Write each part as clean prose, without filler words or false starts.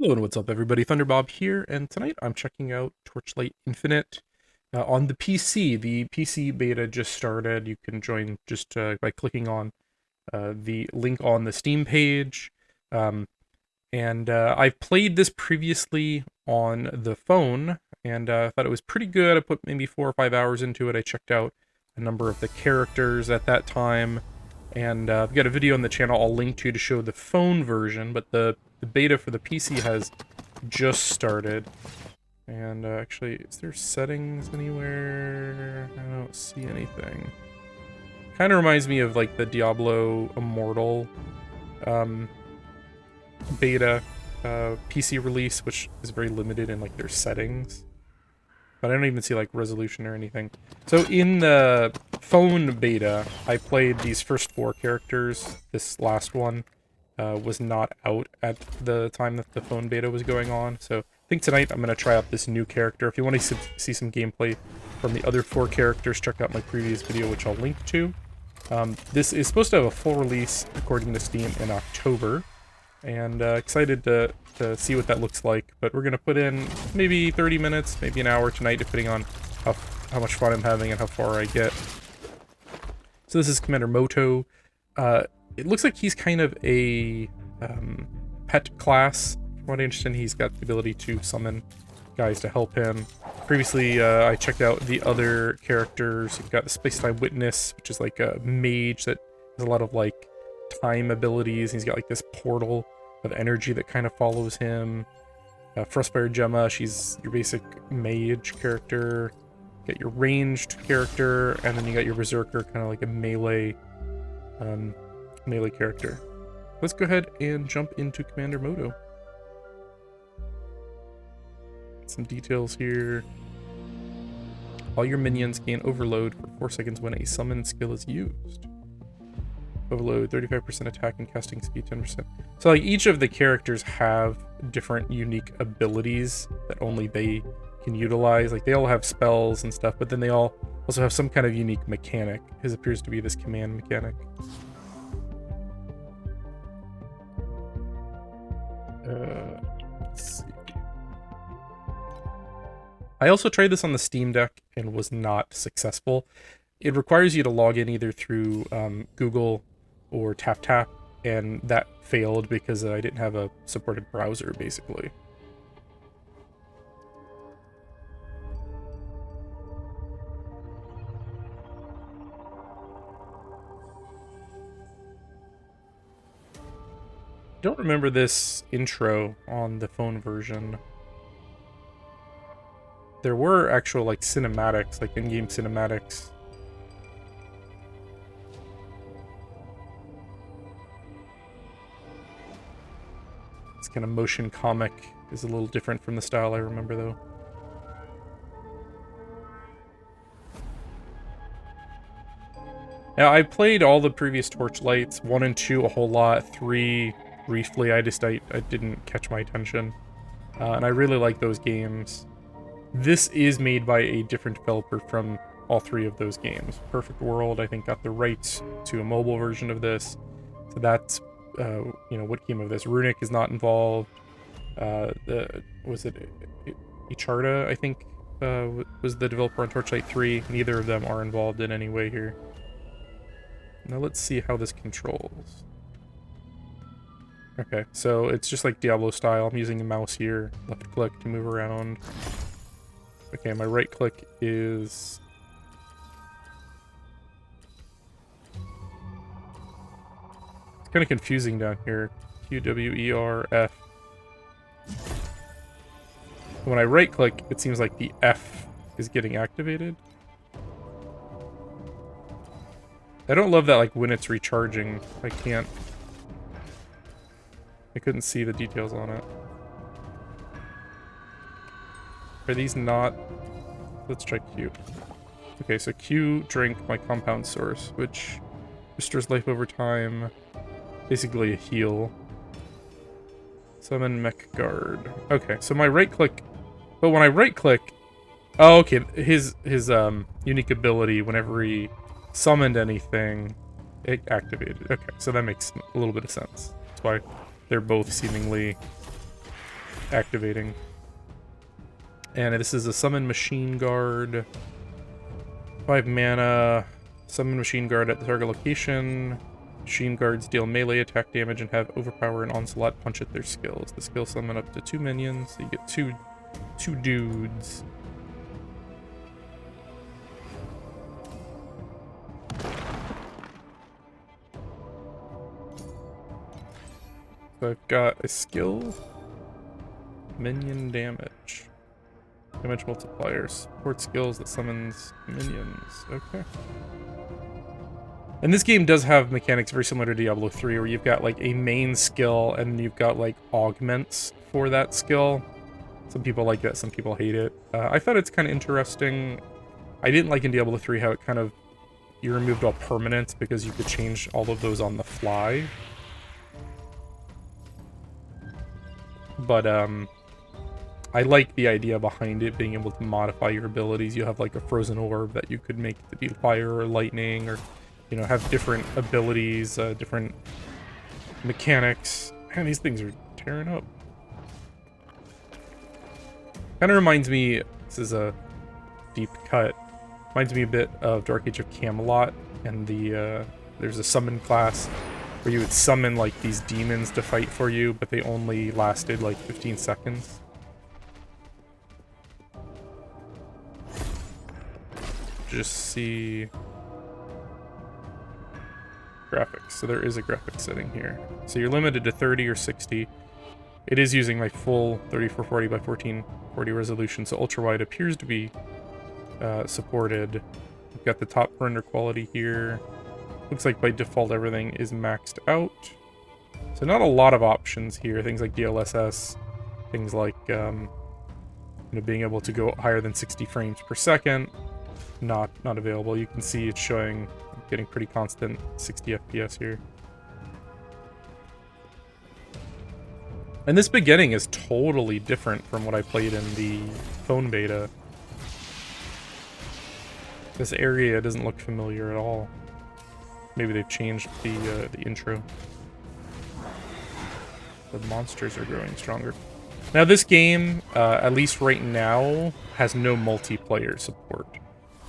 Hello and what's up everybody, Thunderbob here, and tonight I'm checking out Torchlight Infinite on the PC. The PC beta just started. You can join just by clicking on the link on the Steam page. I've played this previously on the phone, and thought it was pretty good. I put maybe 4 or 5 hours into it. I checked out a number of the characters at that time, and I've got a video on the channel I'll link to show the phone version, but the beta for the PC has just started. And actually, is there settings anywhere? I don't see anything. Kind of reminds me of like the Diablo Immortal beta PC release, which is very limited in like their settings. But I don't even see like resolution or anything. So in the phone beta, I played these first 4 characters. This last one was not out at the time that the phone beta was going on. So I think tonight I'm going to try out this new character. If you want to see some gameplay from the other 4 characters, check out my previous video, which I'll link to. This is supposed to have a full release, according to Steam, in October. And excited to see what that looks like. But we're going to put in maybe 30 minutes, maybe an hour tonight, depending on how much fun I'm having and how far I get. So this is Commander Moto. It looks like he's kind of a pet class. From what I understand, he's got the ability to summon guys to help him. Previously, I checked out the other characters. You've got the Space-Time Witness, which is like a mage that has a lot of like time abilities. He's got like this portal of energy that kind of follows him. Frostfire Gemma, she's your basic mage character. You got your ranged character, and then you got your berserker, kind of like a melee character. Let's go ahead and jump into Commander Moto. Some details here. All your minions gain overload for 4 seconds when a summon skill is used. Overload, 35% attack and casting speed, 10%. So like each of the characters have different unique abilities that only they can utilize. Like they all have spells and stuff, but then they all also have some kind of unique mechanic. His appears to be this command mechanic. Let's see. I also tried this on the Steam Deck and was not successful. It requires you to log in either through Google or TapTap, and that failed because I didn't have a supported browser, basically. I don't remember this intro on the phone version. There were actual like cinematics, like in-game cinematics. This kind of motion comic is a little different from the style I remember, though. Now, I played all the previous Torchlights, 1 and 2 a whole lot, 3 briefly. I didn't catch my attention. And I really like those games. This is made by a different developer from all 3 of those games. Perfect World, I think, got the rights to a mobile version of this. So that's you know, what came of this. Runic is not involved. Was it Icharda, I think, was the developer on Torchlight 3. Neither of them are involved in any way here. Now let's see how this controls. Okay, so it's just like Diablo style. I'm using the mouse here, left click to move around. Okay, my right click is... kind of confusing down here. Q, W, E, R, F. When I right click, it seems like the F is getting activated. I don't love that, like, when it's recharging, I couldn't see the details on it. Are these not... Let's try Q. Okay, so Q, drink my compound source, which restores life over time. Basically a heal. Summon Mech Guard. Okay, so my right click... But when I right click... Oh, okay, his unique ability, whenever he summoned anything, it activated. Okay, so that makes a little bit of sense. That's why they're both seemingly activating. And this is a Summon Machine Guard. 5 mana. Summon Machine Guard at the target location. Machine Guards deal melee attack damage and have Overpower and Onslaught punch at their skills. The skill summon up to 2 minions, so you get two dudes. So I've got a skill, minion damage, damage multipliers, support skills that summons minions. Okay. And this game does have mechanics very similar to Diablo 3, where you've got like a main skill and you've got like augments for that skill. Some people like that, some people hate it. I thought it's kind of interesting. I didn't like in Diablo 3 how it kind of, you removed all permanents because you could change all of those on the fly. But I like the idea behind it, being able to modify your abilities. You have like a frozen orb that you could make to be fire or lightning, or, you know, have different abilities, different mechanics. Man, these things are tearing up. Kind of reminds me, this is a deep cut, reminds me a bit of Dark Age of Camelot, and there's a summon class where you would summon like these demons to fight for you, but they only lasted like 15 seconds. Just see graphics. So there is a graphics setting here. So you're limited to 30 or 60. It is using my full 3440 by 1440 resolution, so ultrawide appears to be supported. We've got the top render quality here. Looks like by default everything is maxed out. So not a lot of options here. Things like DLSS, things like you know, being able to go higher than 60 frames per second, not available. You can see it's showing, getting pretty constant 60 FPS here. And this beginning is totally different from what I played in the phone beta. This area doesn't look familiar at all. Maybe they've changed the intro. The monsters are growing stronger. Now this game, at least right now, has no multiplayer support.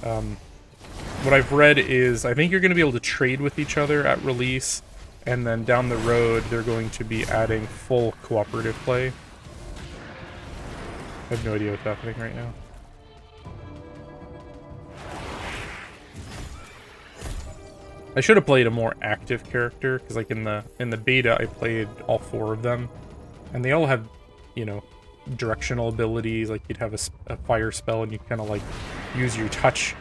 What I've read is, I think you're going to be able to trade with each other at release, and then down the road they're going to be adding full cooperative play. I have no idea what's happening right now. I should have played a more active character, because like in the beta I played all 4 of them, and they all have, you know, directional abilities. Like you'd have a fire spell and you kind of like use your touch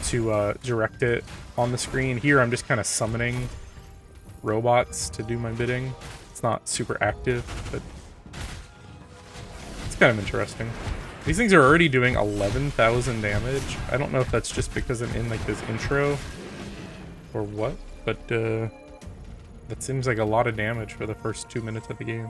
to direct it on the screen. Here I'm just kind of summoning robots to do my bidding. It's not super active, but it's kind of interesting. These things are already doing 11,000 damage. I don't know if that's just because I'm in like this intro or what, but that seems like a lot of damage for the first 2 minutes of the game.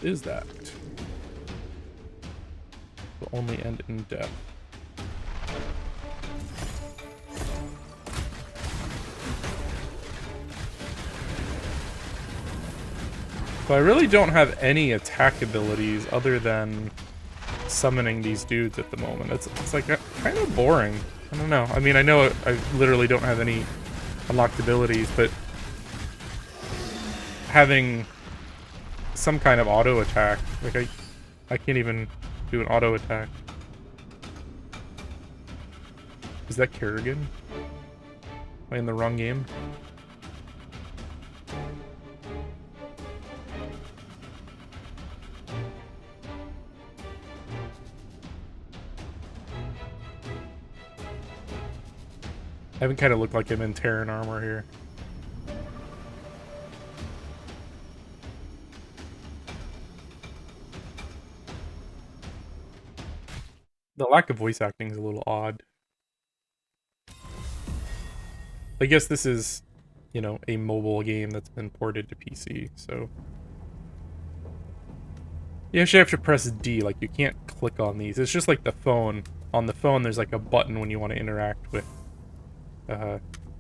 Is that? Will only end in death. So I really don't have any attack abilities other than summoning these dudes at the moment. It's like kind of boring. I don't know. I mean, I know I literally don't have any unlocked abilities, but having some kind of auto attack, like I can't even do an auto attack. Is that Kerrigan? Am I in the wrong game? I haven't kind of looked like I'm in Terran armor here. The lack of voice acting is a little odd. I guess this is, you know, a mobile game that's been ported to PC, so... You actually have to press D, like you can't click on these. It's just like the phone. on the phone, there's like a button when you want to interact with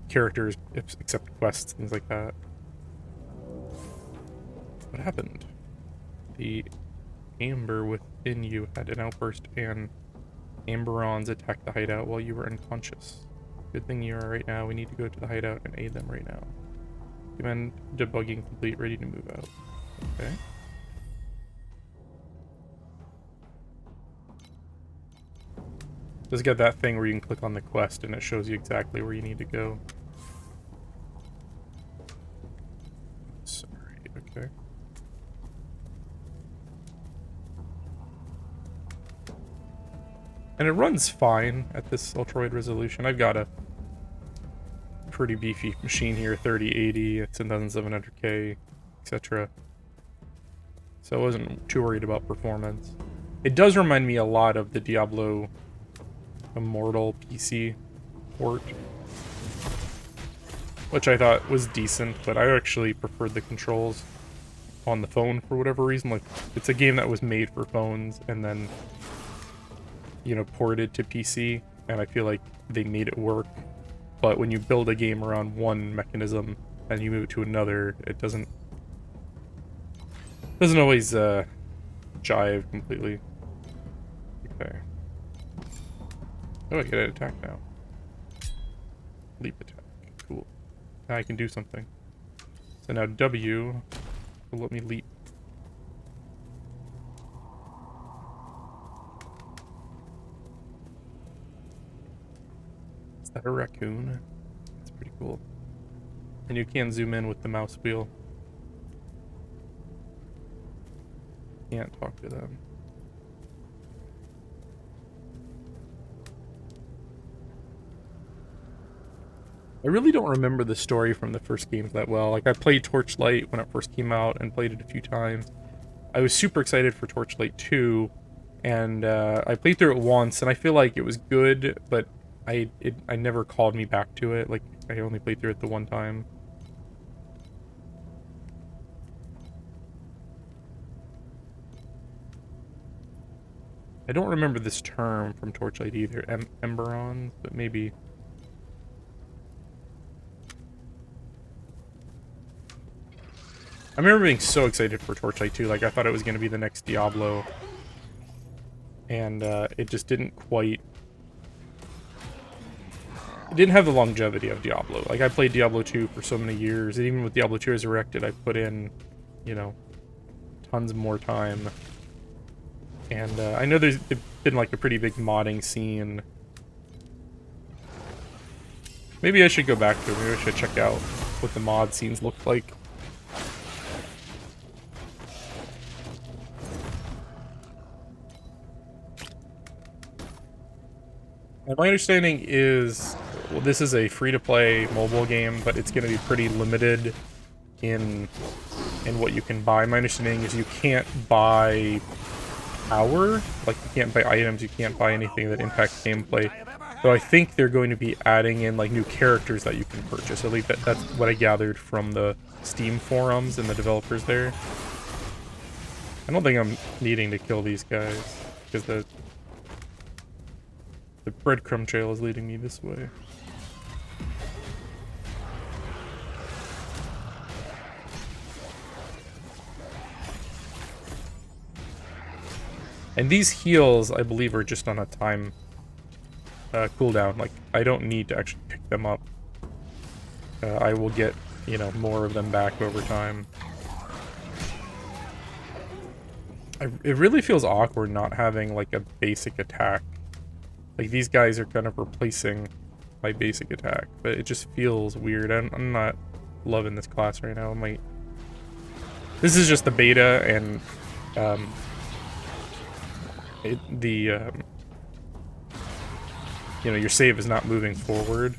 characters, accept quests, things like that. What happened? The amber within you had an outburst, and amberons attacked the hideout while you were unconscious. Good thing you are right now. We need to go to the hideout and aid them right now. Command debugging complete, ready to move out. Okay. Just got that thing where you can click on the quest and it shows you exactly where you need to go. Sorry, okay. And it runs fine at this ultrawide resolution. I've got a pretty beefy machine here, 3080, it's 10700K, etc. So I wasn't too worried about performance. It does remind me a lot of the Diablo Immortal PC port, which I thought was decent, but I actually preferred the controls on the phone for whatever reason. Like, it's a game that was made for phones and then, you know, ported to PC, and I feel like they made it work. But when you build a game around one mechanism and you move it to another, it doesn't always jive completely. Okay. Oh, I get an attack now. Leap attack. Cool. Now I can do something. So now W will let me leap. Is that a raccoon? That's pretty cool. And you can zoom in with the mouse wheel. Can't talk to them. I really don't remember the story from the first games that well. Like, I played Torchlight when it first came out and played it a few times. I was super excited for Torchlight 2, and I played through it once, and I feel like it was good, but I never called me back to it. Like, I only played through it the one time. I don't remember this term from Torchlight either, Emberons, but maybe... I remember being so excited for Torchlight 2, like I thought it was going to be the next Diablo, and it just didn't quite... It didn't have the longevity of Diablo. Like, I played Diablo 2 for so many years, and even with Diablo 2 Resurrected, I put in, you know, tons more time. And I know there's been like a pretty big modding scene. Maybe I should go back to it. Maybe I should check out what the mod scenes look like. And my understanding is, well, this is a free-to-play mobile game, but it's going to be pretty limited in what you can buy. My understanding is you can't buy power, like you can't buy items, you can't buy anything that impacts gameplay. So I think they're going to be adding in like new characters that you can purchase. At least that's what I gathered from the Steam forums and the developers there. I don't think I'm needing to kill these guys, because the breadcrumb trail is leading me this way. And these heals, I believe, are just on a time cooldown. Like, I don't need to actually pick them up. I will get, you know, more of them back over time. It really feels awkward not having, like, a basic attack. Like, these guys are kind of replacing my basic attack, but it just feels weird. I'm not loving this class right now. This is just the beta, and you know, your save is not moving forward.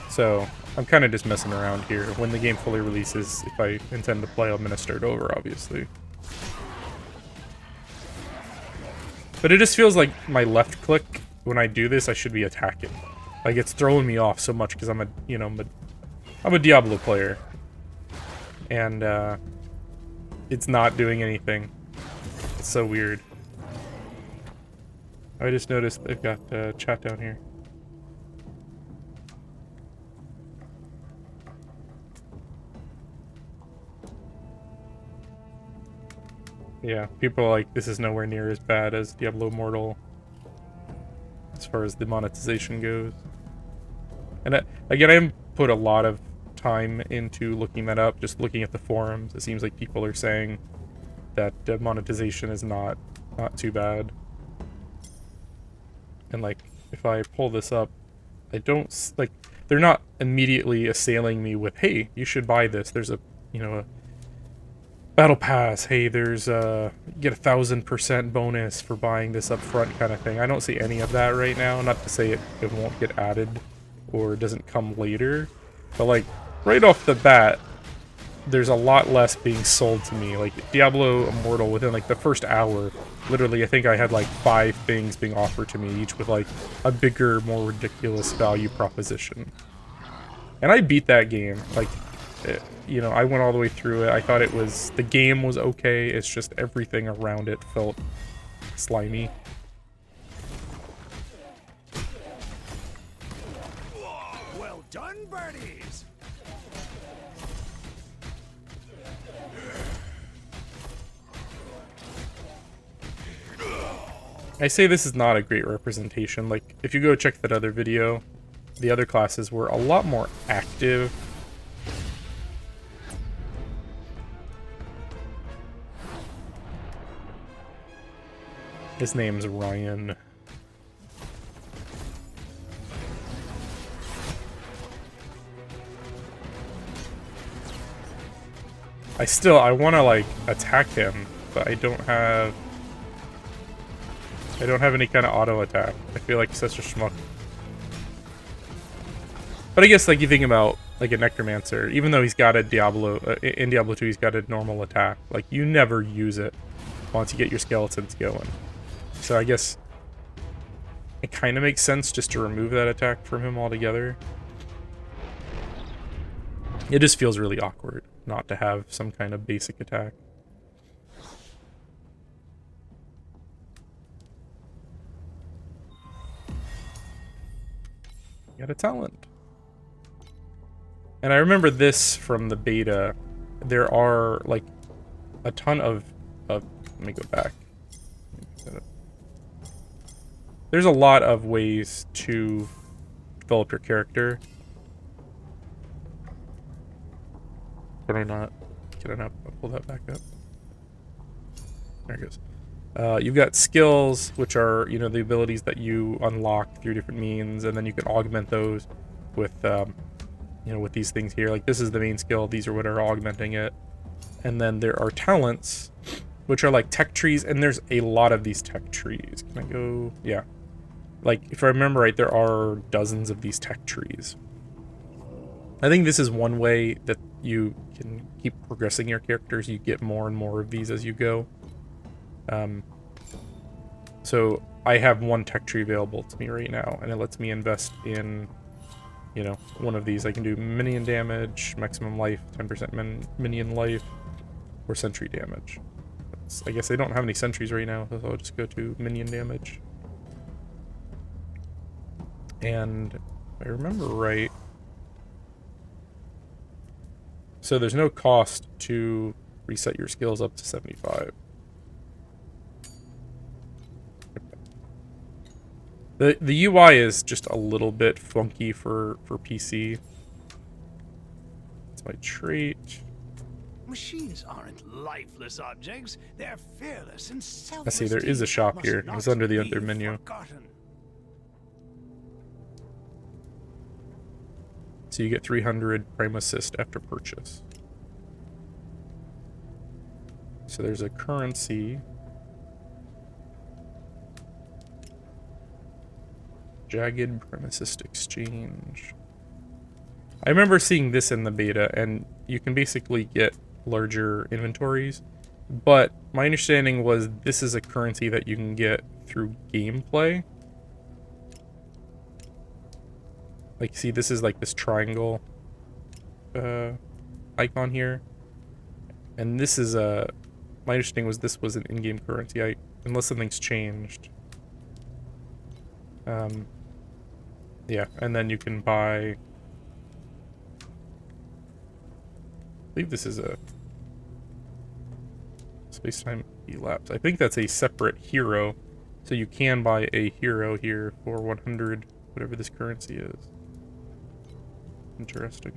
So I'm kind of just messing around here. When the game fully releases, if I intend to play, I'm going to start over, obviously. But it just feels like my left click, when I do this, I should be attacking. Like, it's throwing me off so much because I'm a Diablo player. And it's not doing anything. It's so weird. I just noticed they've got chat down here. Yeah, people are like, this is nowhere near as bad as Diablo Immortal as far as the monetization goes. And again, I haven't put a lot of time into looking that up, just looking at the forums. It seems like people are saying that monetization is not too bad. And like, if I pull this up, I don't, like, they're not immediately assailing me with, hey, you should buy this. There's a, you know, a battle pass. Hey, there's you get 1,000% bonus for buying this up front kind of thing. I don't see any of that right now. Not to say it won't get added or doesn't come later, but like right off the bat, there's a lot less being sold to me. Like Diablo Immortal, within like the first hour, literally I think I had like 5 things being offered to me, each with like a bigger, more ridiculous value proposition. And I beat that game. Like, you know, I went all the way through it. I thought it was, the game was okay, it's just everything around it felt slimy. Well done, birdies! I say this is not a great representation. Like, if you go check that other video, the other classes were a lot more active. His name's Ryan. I want to like attack him, but I don't have any kind of auto attack. I feel like such a schmuck. But I guess like you think about like a Necromancer, even though he's got a Diablo in Diablo 2, he's got a normal attack. Like you never use it once you get your skeletons going. So I guess it kind of makes sense just to remove that attack from him altogether. It just feels really awkward not to have some kind of basic attack. Got a talent. And I remember this from the beta. There are like a ton of let me go back. There's a lot of ways to develop your character. Can I not pull that back up? There it goes. You've got skills, which are, you know, the abilities that you unlock through different means, and then you can augment those with, you know, with these things here. Like, this is the main skill. These are what are augmenting it. And then there are talents, which are like tech trees, and there's a lot of these tech trees. Can I go? Yeah. Like, if I remember right, there are dozens of these tech trees. I think this is one way that you can keep progressing your characters. You get more and more of these as you go. So I have one tech tree available to me right now, and it lets me invest in, you know, one of these. I can do minion damage, maximum life, 10% minion life, or sentry damage. I guess I don't have any sentries right now, so I'll just go to minion damage. And if I remember right, so there's no cost to reset your skills up to 75. The UI is just a little bit funky for PC. It's my trait. Machines aren't lifeless objects. They're fearless and selfless. Let's see, there is a shop here. It's under the other menu. Forgotten. So you get 300 Prime Assist after purchase. So there's a currency. Jagged Prime Assist Exchange. I remember seeing this in the beta, and you can basically get larger inventories. But my understanding was this is a currency that you can get through gameplay. Like, see, this is like this triangle icon here. And this is a... My understanding was this was an in-game currency, unless something's changed. Yeah, and then you can buy... I believe this is a... Space-time elapse. I think that's a separate hero. So you can buy a hero here for 100, whatever this currency is. Interesting.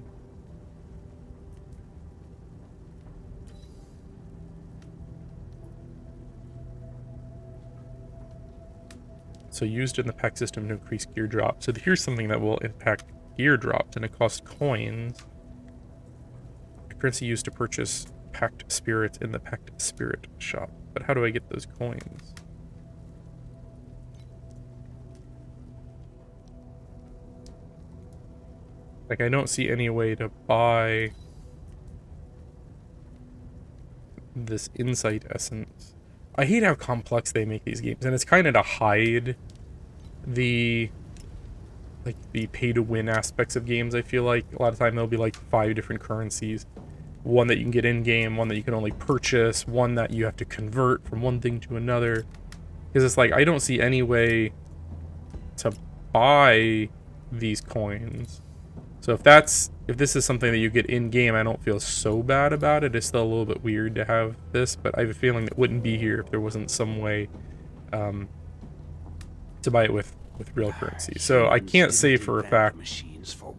So used in the pack system to increase gear drop. So here's something that will impact gear drops, and it costs coins. A currency used to purchase packed spirits in the packed spirit shop. But how do I get those coins? Like, I don't see any way to buy this insight essence. I hate how complex they make these games, and it's kind of to hide the pay-to-win aspects of games, I feel like. A lot of time there'll be, like, 5 different currencies. One that you can get in-game, one that you can only purchase, one that you have to convert from one thing to another. Because it's like, I don't see any way to buy these coins. So if this is something that you get in-game, I don't feel so bad about it. It's still a little bit weird to have this, but I have a feeling it wouldn't be here if there wasn't some way to buy it with real currency. So I can't say for a fact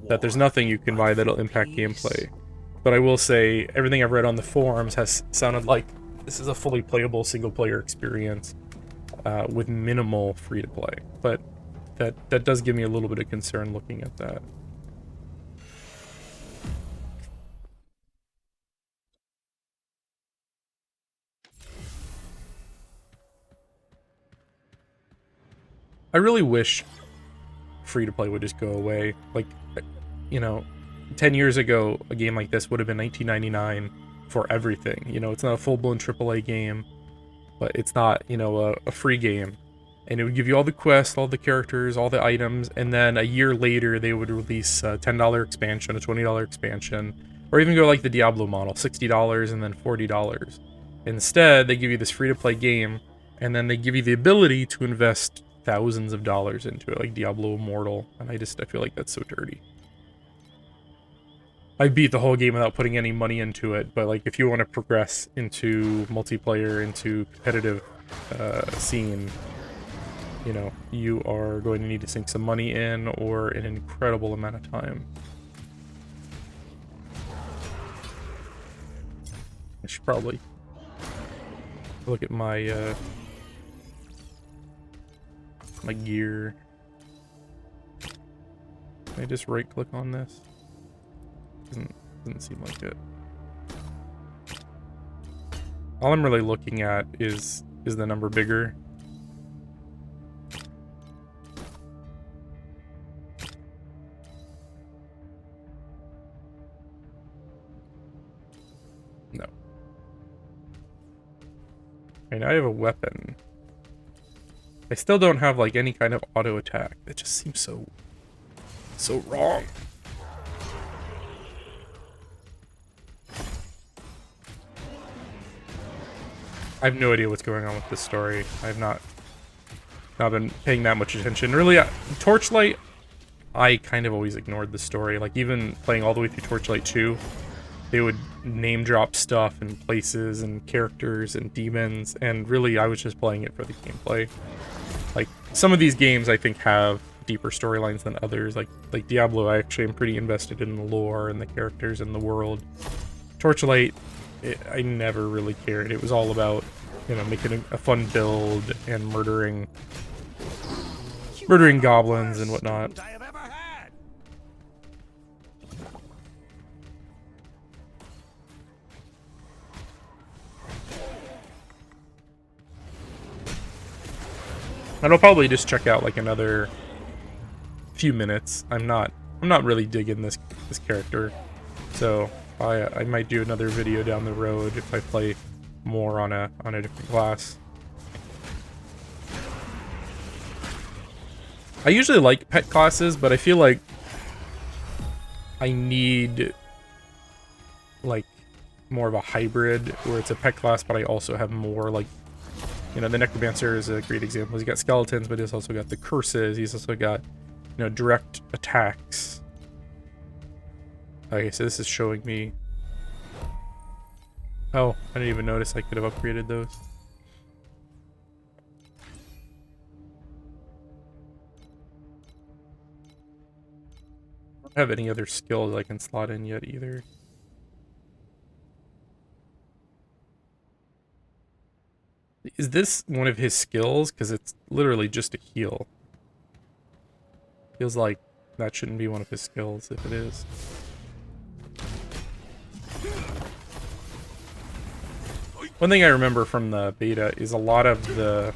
that there's nothing you can buy that'll impact gameplay. But I will say, everything I've read on the forums has sounded like this is a fully playable single-player experience with minimal free-to-play. But that does give me a little bit of concern looking at that. I really wish free-to-play would just go away. Like, you know, 10 years ago, a game like this would have been $19.99 for everything. You know, it's not a full-blown AAA game, but it's not, you know, a free game. And it would give you all the quests, all the characters, all the items, and then a year later they would release a $10 expansion, a $20 expansion, or even go like the Diablo model, $60 and then $40. Instead, they give you this free-to-play game, and then they give you the ability to invest thousands of dollars into it, like Diablo Immortal, and I feel like that's so dirty. I beat the whole game without putting any money into it, but like if you want to progress into multiplayer, into competitive scene, you know, you are going to need to sink some money in or an incredible amount of time. I should probably look at my my gear. Can I just right click on this? Doesn't seem like it. All I'm really looking at is the number bigger? No. Alright, now I have a weapon. I still don't have like any kind of auto attack. That just seems so wrong. I have no idea what's going on with this story. I have not been paying that much attention. Really, Torchlight, I kind of always ignored the story. Like even playing all the way through Torchlight 2, they would name drop stuff and places and characters and demons, and really I was just playing it for the gameplay. Like some of these games I think have deeper storylines than others. Like Diablo, I actually am pretty invested in the lore and the characters and the world. Torchlight, I never really cared. It was all about, you know, making a fun build and murdering goblins and whatnot. And I'll probably just check out like another few minutes. I'm not really digging this character, so I might do another video down the road if I play more on a different class. I usually like pet classes, but I feel like I need like more of a hybrid where it's a pet class, but I also have more like, you know, the Necromancer is a great example. He's got skeletons, but he's also got the curses. He's also got, you know, direct attacks. Okay, so this is showing me. Oh, I didn't even notice I could have upgraded those. I don't have any other skills I can slot in yet either. Is this one of his skills? Because it's literally just a heal. Feels like that shouldn't be one of his skills if it is. One thing I remember from the beta is a lot of the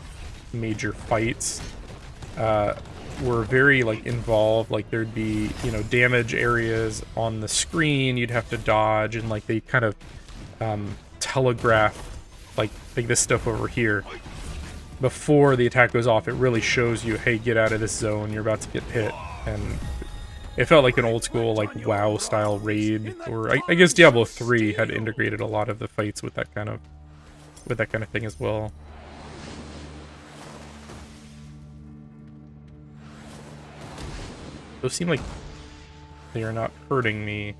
major fights were very like involved. Like there'd be, you know, damage areas on the screen you'd have to dodge, and like they kind of telegraph like this stuff over here before the attack goes off. It really shows you, hey, get out of this zone, you're about to get hit. And it felt like an old school like WoW style raid, or I guess Diablo 3 had integrated a lot of the fights with that kind of thing as well. Those seem like they are not hurting me.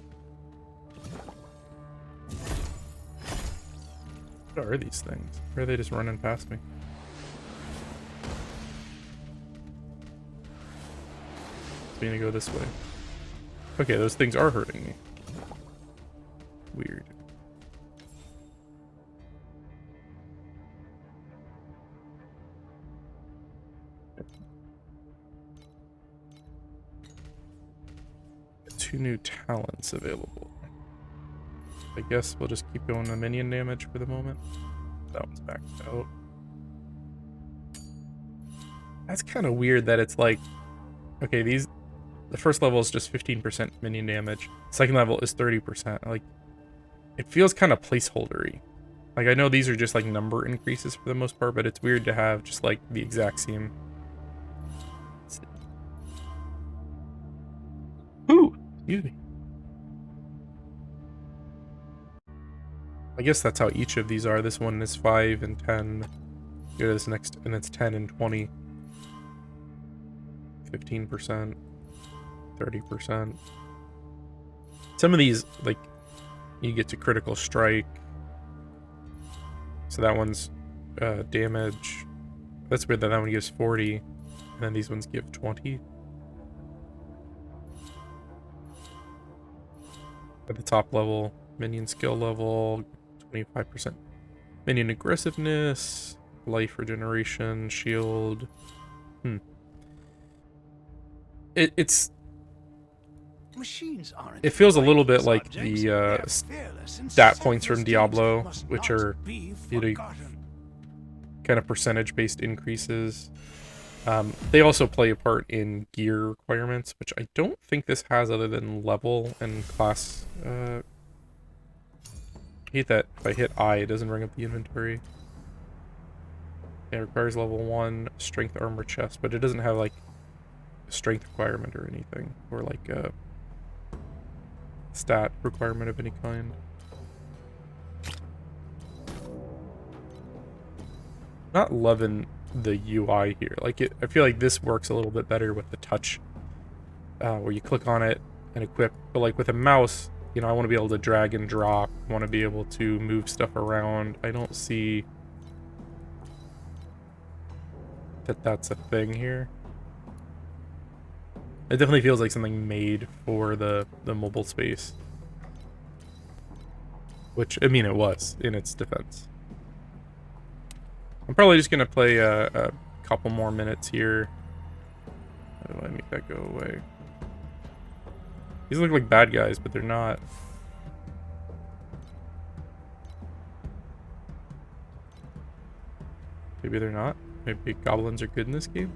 What are these things? Or are they just running past me? I'm gonna go this way. Okay, those things are hurting me. Weird. Two new talents available. I guess we'll just keep going to minion damage for the moment. That one's backed out. That's kind of weird that it's like, okay, the first level is just 15% minion damage. Second level is 30%. Like, it feels kind of placeholdery. Like, I know these are just like number increases for the most part, but it's weird to have just like the exact same. Ooh, excuse me. I guess that's how each of these are. This one is 5 and 10. Go to this next, and it's 10 and 20. 15%. 30%. Some of these, like, you get to critical strike. So that one's damage. That's weird that that one gives 40. And then these ones give 20. At the top level, minion skill level, 25% minion aggressiveness, life regeneration, shield. It's Machines aren't. It feels a little bit like the stat points from Diablo, which are, you know, kind of percentage-based increases. They also play a part in gear requirements, which I don't think this has other than level and class. I hate that if I hit I, it doesn't bring up the inventory. It requires level 1 strength armor chest, but it doesn't have like a strength requirement or anything, or like a stat requirement of any kind. Not loving the UI here. Like, I feel like this works a little bit better with the touch, where you click on it and equip. But like with a mouse, you know, I want to be able to drag and drop. I want to be able to move stuff around. I don't see that that's a thing here. It definitely feels like something made for the mobile space. Which, I mean, it was, in its defense. I'm probably just going to play a couple more minutes here. How do I make that go away? These look like bad guys, but they're not. Maybe they're not. Maybe goblins are good in this game.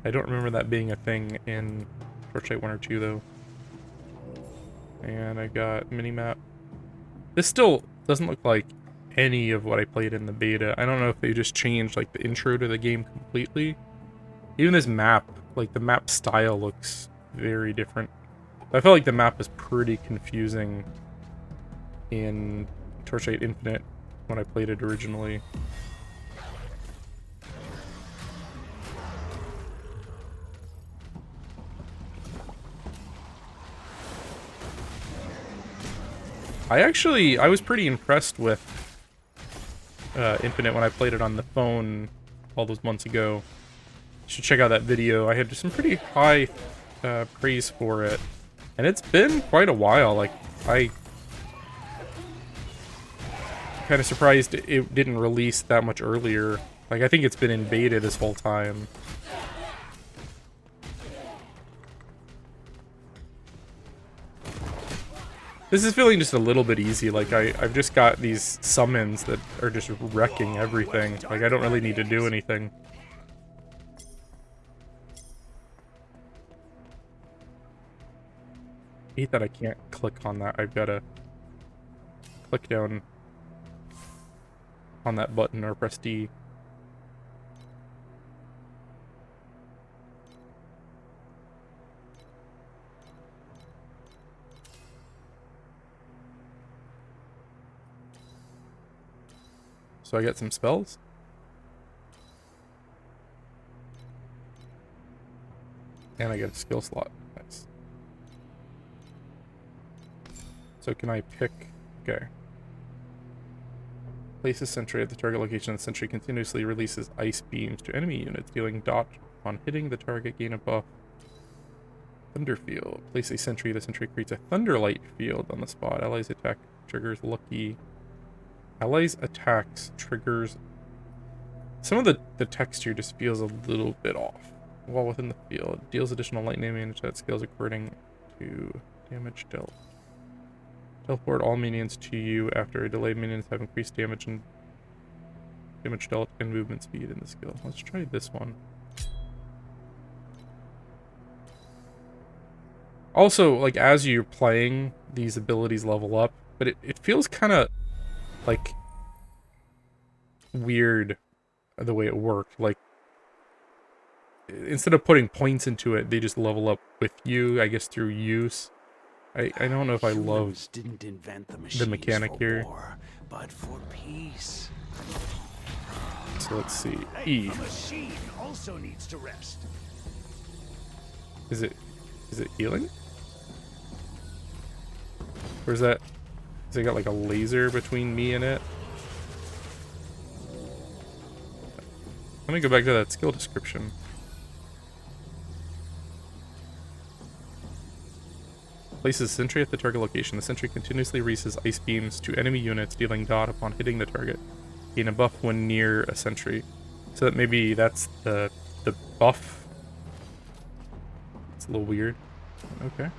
I don't remember that being a thing in Torchlight 1 or 2, though. And I got minimap. This still doesn't look like any of what I played in the beta. I don't know if they just changed like the intro to the game completely. Even this map, like the map style looks very different. I felt like the map was pretty confusing in Torchlight Infinite when I played it originally. I was pretty impressed with Infinite when I played it on the phone all those months ago. You should check out that video. I had some pretty high praise for it. And it's been quite a while. Like, I kind of surprised it didn't release that much earlier. Like, I think it's been in beta this whole time. This is feeling just a little bit easy. Like, I've just got these summons that are just wrecking everything. Like, I don't really need to do anything. I hate that I can't click on that. I've got to click down on that button or press D. So I get some spells. And I get a skill slot. Nice. So can I pick... Okay. Place a sentry at the target location. The sentry continuously releases ice beams to enemy units, dealing dot on hitting the target, gain a buff. Thunder field. Place a sentry. The sentry creates a thunderlight field on the spot. Allies attack triggers lucky. Allies attacks triggers. Some of the texture just feels a little bit off. While within the field, deals additional lightning damage that scales according to damage dealt. Teleport all minions to you after a delay. Minions have increased damage and damage dealt and movement speed in the skill. Let's try this one. Also, like, as you're playing, these abilities level up, but it feels kind of like weird the way it worked. Like, instead of putting points into it, they just level up with you, I guess, through use. I don't know if I love didn't invent the mechanic here. war, but for peace. So let's see. Hey, E. a machine also needs to rest. Is it healing? Or is that... Has it got like a laser between me and it? Let me go back to that skill description. Places sentry at the target location. The sentry continuously releases ice beams to enemy units, dealing dot upon hitting the target. Gain a buff when near a sentry. So that maybe that's the buff. It's a little weird. Okay.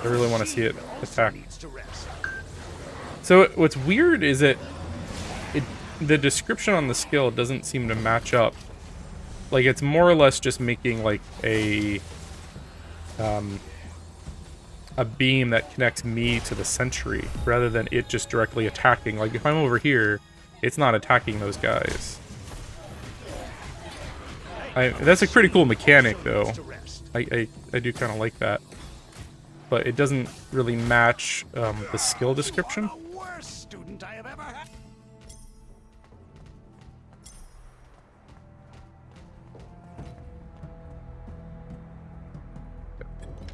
I really want to see it attack. So what's weird is the description on the skill doesn't seem to match up. Like, it's more or less just making like a beam that connects me to the sentry rather than it just directly attacking. Like, if I'm over here, it's not attacking those guys. That's a pretty cool mechanic though. I do kind of like that. But it doesn't really match the skill description. The worst student I have ever had.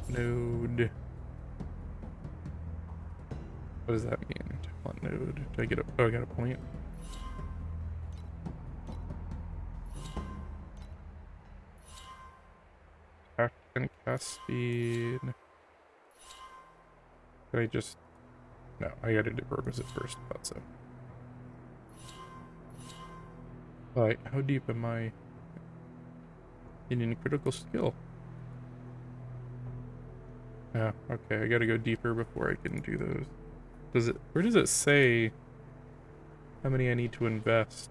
Node. What does that mean? Talent node. Do I get a... Oh, I got a point. Attack and cast speed. Can I just... No, I gotta do requisite first. Thought so. Alright, how deep am I in a critical skill? Yeah, okay, I gotta go deeper before I can do those. Does it... Where does it say how many I need to invest?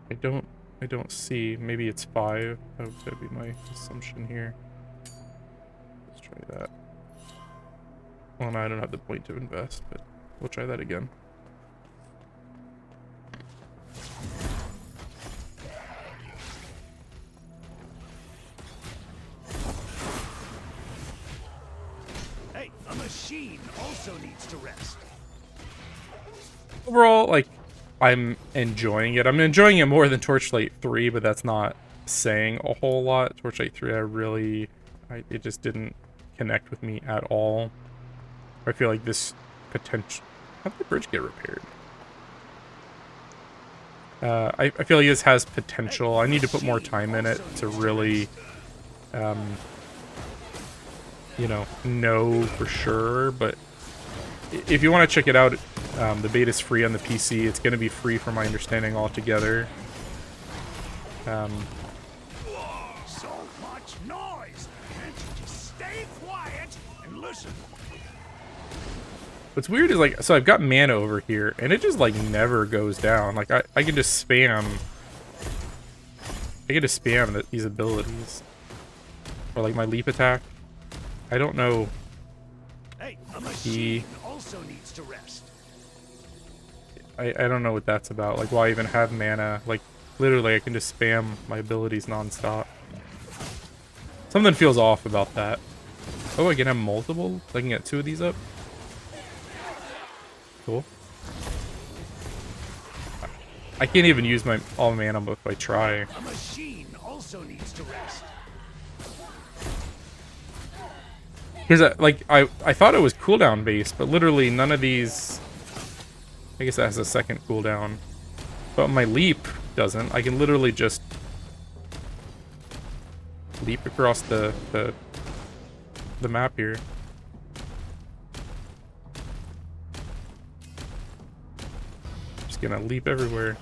I don't see. Maybe it's 5. That would be my assumption here. Let's try that. Well, no, I don't have the point to invest, but we'll try that again. machine also needs to rest. Overall, like, I'm enjoying it. I'm enjoying it more than Torchlight 3, but that's not saying a whole lot. Torchlight 3, it just didn't connect with me at all. I feel like this potential... How did the bridge get repaired? I feel like this has potential. I need to put more time in it to really, you know for sure. But if you want to check it out, the beta's free on the PC. It's going to be free from my understanding altogether. So much noise! Can't you just stay quiet and listen? What's weird is, like, so I've got mana over here, and it just, like, never goes down. Like, I can just spam... these abilities. Or, like, my leap attack. I don't know... Hey, a machine also needs to rest. I don't know what that's about. Like, why even have mana? Like, literally, I can just spam my abilities non-stop. Something feels off about that. Oh, I can have multiple? I can get 2 of these up? Cool. I can't even use my all mana if I try. A machine also needs to rest. Because I thought it was cooldown based, but literally none of these. I guess that has a second cooldown, but my leap doesn't. I can literally just leap across the map here. Gonna leap everywhere.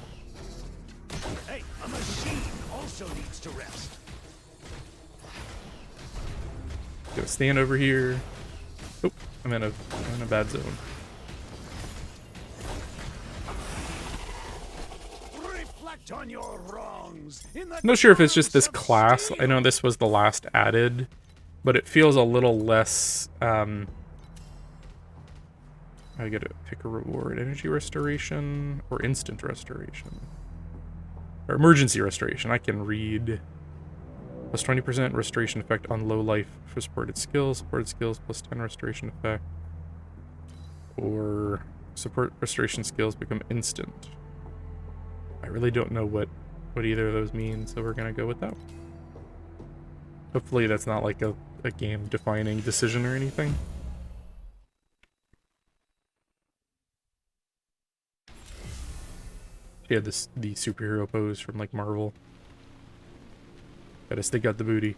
Hey, a machine also needs to rest. Gonna stand over here. Oh, I'm in a bad zone. Reflect on your wrongs. I'm not sure if it's just this class. I know this was the last added, but it feels a little less. I gotta pick a reward. Energy restoration or instant restoration. Or emergency restoration. I can read. Plus 20% restoration effect on low life for supported skills. Supported skills plus 10 restoration effect. Or support restoration skills become instant. I really don't know what either of those mean, so we're gonna go with that. Hopefully that's not like a game defining decision or anything. Yeah, the superhero pose from, like, Marvel. Gotta stick out the booty.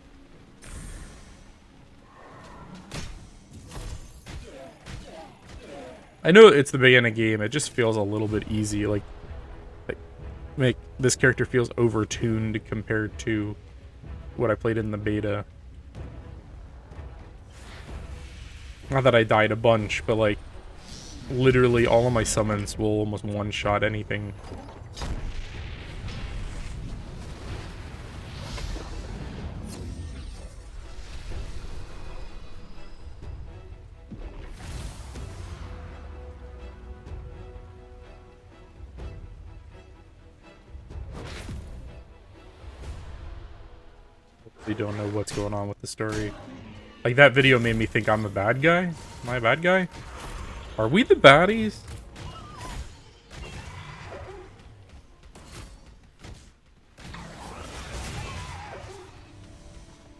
I know it's the beginning of the game, it just feels a little bit easy, like make this character feels overtuned compared to what I played in the beta. Not that I died a bunch, but, like, literally all of my summons will almost one-shot anything. We don't know what's going on with the story. Like, that video made me think I'm a bad guy? Am I a bad guy? Are we the baddies?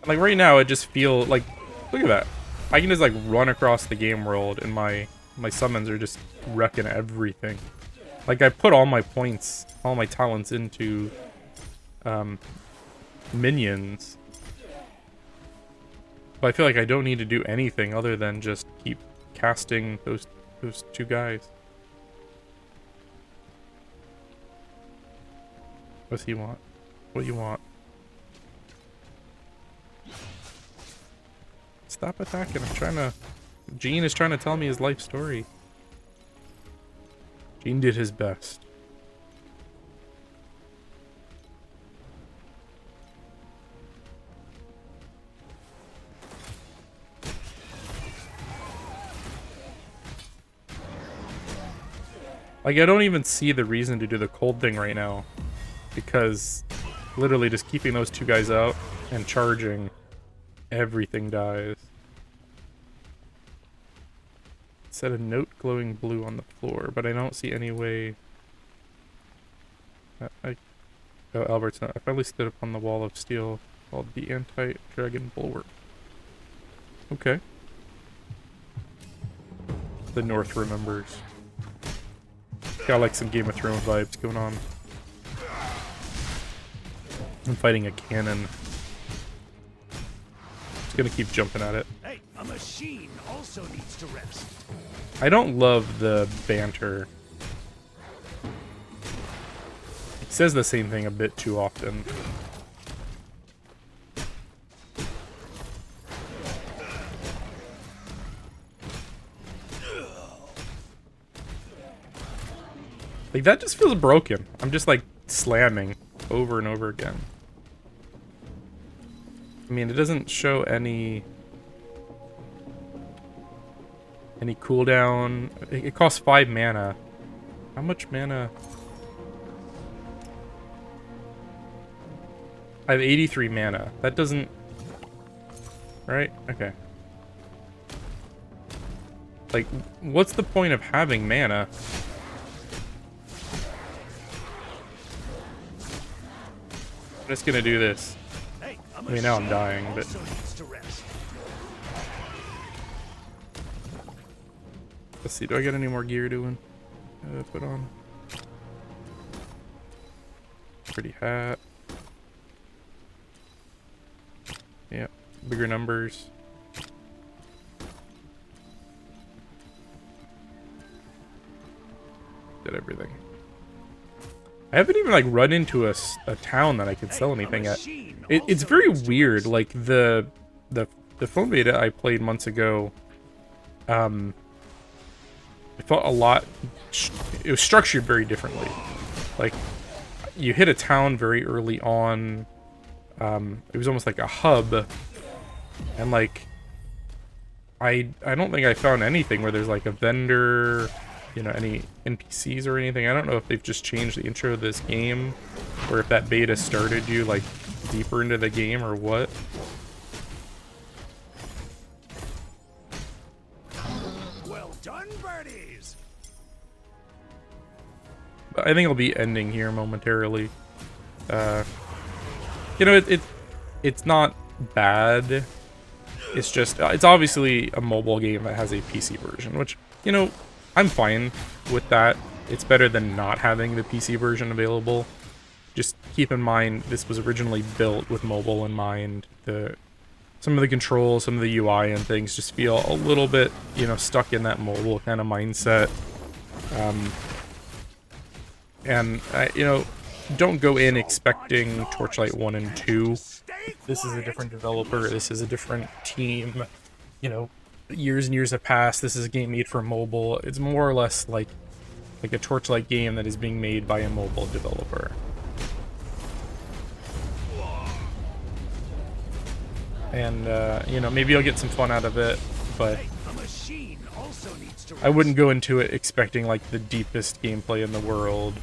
Like, right now, I just feel like... Look at that. I can just, like, run across the game world, and my summons are just wrecking everything. Like, I put all my points, all my talents into... minions. But I feel like I don't need to do anything other than just keep casting those 2 guys. What's he want? What do you want? Stop attacking. I'm trying to... Gene is trying to tell me his life story. Gene did his best. Like, I don't even see the reason to do the cold thing right now. Because literally just keeping those 2 guys out and charging, everything dies. Set a note glowing blue on the floor, but I don't see any way. Oh, Albert's not. I finally stood up on the wall of steel called the Anti-Dragon Bulwark. Okay. The North remembers. Got like some Game of Thrones vibes going on. I'm fighting a cannon. Just gonna keep jumping at it. Hey, a machine also needs to rest. I don't love the banter. It says the same thing a bit too often. Like, that just feels broken. I'm just, like, slamming over and over again. I mean, it doesn't show any cooldown. It costs 5 mana. How much mana? I have 83 mana. That doesn't... Right? Okay. Like, what's the point of having mana? I'm just gonna do this. Hey, I mean, now I'm dying, but... Let's see, do I get any more gear to put on? Pretty hat. Yep, bigger numbers. Did everything. I haven't even like run into a town that I could sell anything at. It's very weird. Like the phone beta I played months ago. It felt a lot. It was structured very differently. Like you hit a town very early on. It was almost like a hub, and like I don't think I found anything where there's like a vendor. You know, any NPCs or anything. I don't know if they've just changed the intro of this game, or if that beta started you, like, deeper into the game, or what. Well done, birdies! But I think I'll be ending here momentarily. You know, it's not bad. It's just, it's obviously a mobile game that has a PC version, which, you know, I'm fine with that. It's better than not having the PC version available. Just keep in mind, this was originally built with mobile in mind. Some of the controls, some of the UI and things just feel a little bit, you know, stuck in that mobile kind of mindset. You know, don't go in expecting Torchlight 1 and 2. This is a different developer. This is a different team. You know, years and years have passed. This is a game made for mobile. It's more or less like a Torchlight game that is being made by a mobile developer. And you know, maybe I'll get some fun out of it, but I wouldn't go into it expecting like the deepest gameplay in the world.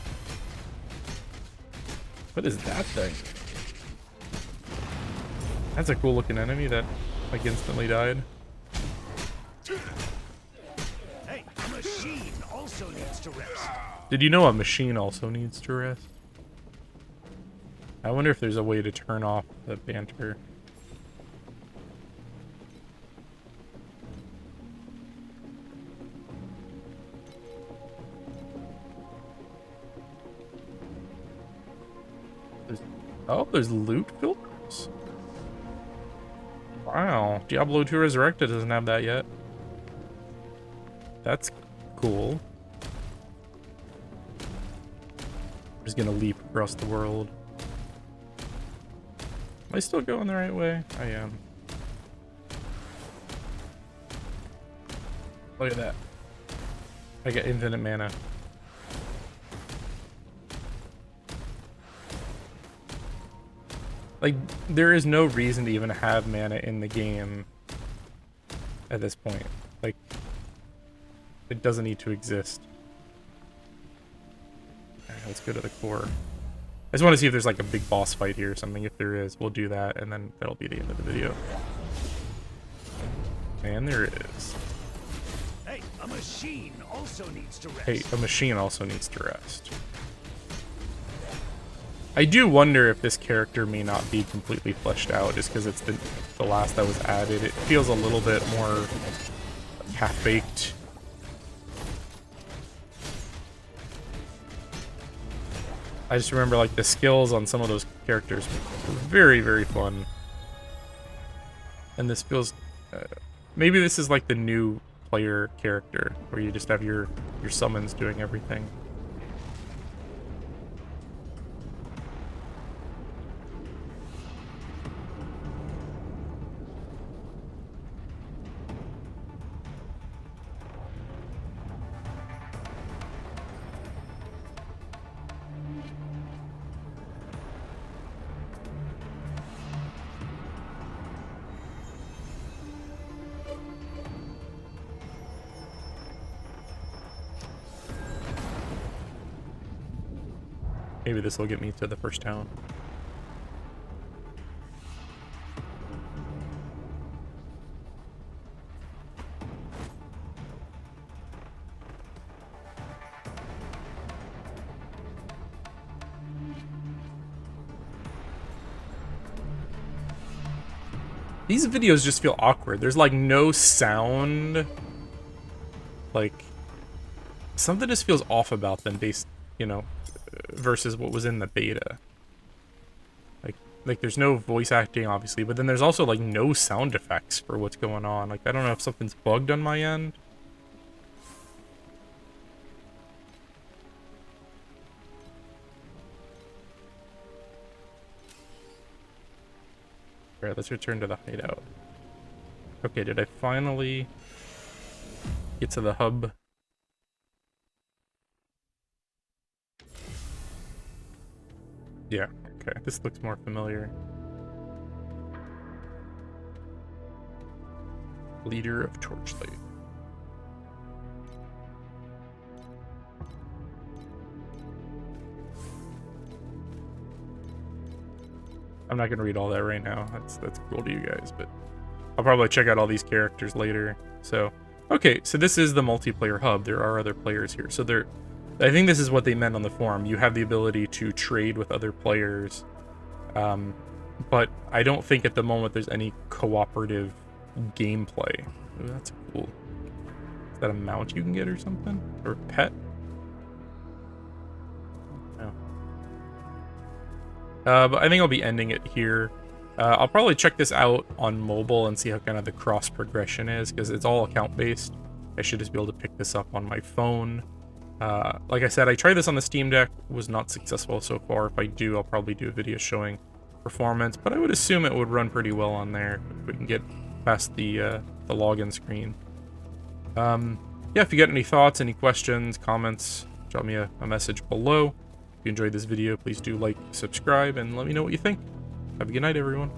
What is that thing? That's a cool looking enemy that like instantly died. Hey, a machine also needs to rest. Did you know a machine also needs to rest? I wonder if there's a way to turn off the banter. There's loot filters? Wow, Diablo 2 Resurrected doesn't have that yet. That's cool. I'm just gonna leap across the world. Am I still going the right way? I am. Look at that. I got infinite mana. Like, there is no reason to even have mana in the game at this point. Like, it doesn't need to exist. Alright, let's go to the core. I just want to see if there's like a big boss fight here or something. If there is, we'll do that, and then that'll be the end of the video. And there is. Hey, A machine also needs to rest. Hey, a machine also needs to rest. I do wonder if this character may not be completely fleshed out just because it's the last that was added. It feels a little bit more half-baked. I just remember like the skills on some of those characters were very, very fun. And this feels... maybe this is like the new player character where you just have your summons doing everything. Maybe this will get me to the first town. These videos just feel awkward. There's like no sound. Like, something just feels off about them based, you know, versus what was in the beta. Like there's no voice acting, obviously, but then there's also like no sound effects for what's going on. Like, I don't know if something's bugged on my end. Alright, let's return to the hideout. Okay, did I finally get to the hub? Yeah, okay, this looks more familiar. Leader of Torchlight. I'm not gonna read all that right now. That's cool to you guys, but I'll probably check out all these characters later. So, okay, so this is the multiplayer hub. There are other players here. So I think this is what they meant on the forum. You have the ability to trade with other players, but I don't think at the moment there's any cooperative gameplay. Ooh, that's cool. Is that a mount you can get or something? Or a pet? No. But I think I'll be ending it here. I'll probably check this out on mobile and see how kind of the cross progression is, because it's all account based. I should just be able to pick this up on my phone. Like I said, I tried this on the Steam Deck, was not successful so far. If I do, I'll probably do a video showing performance, but I would assume it would run pretty well on there if we can get past the login screen. Yeah, if you got any thoughts, any questions, comments, drop me a message below. If you enjoyed this video, please do like, subscribe, and let me know what you think. Have a good night, everyone.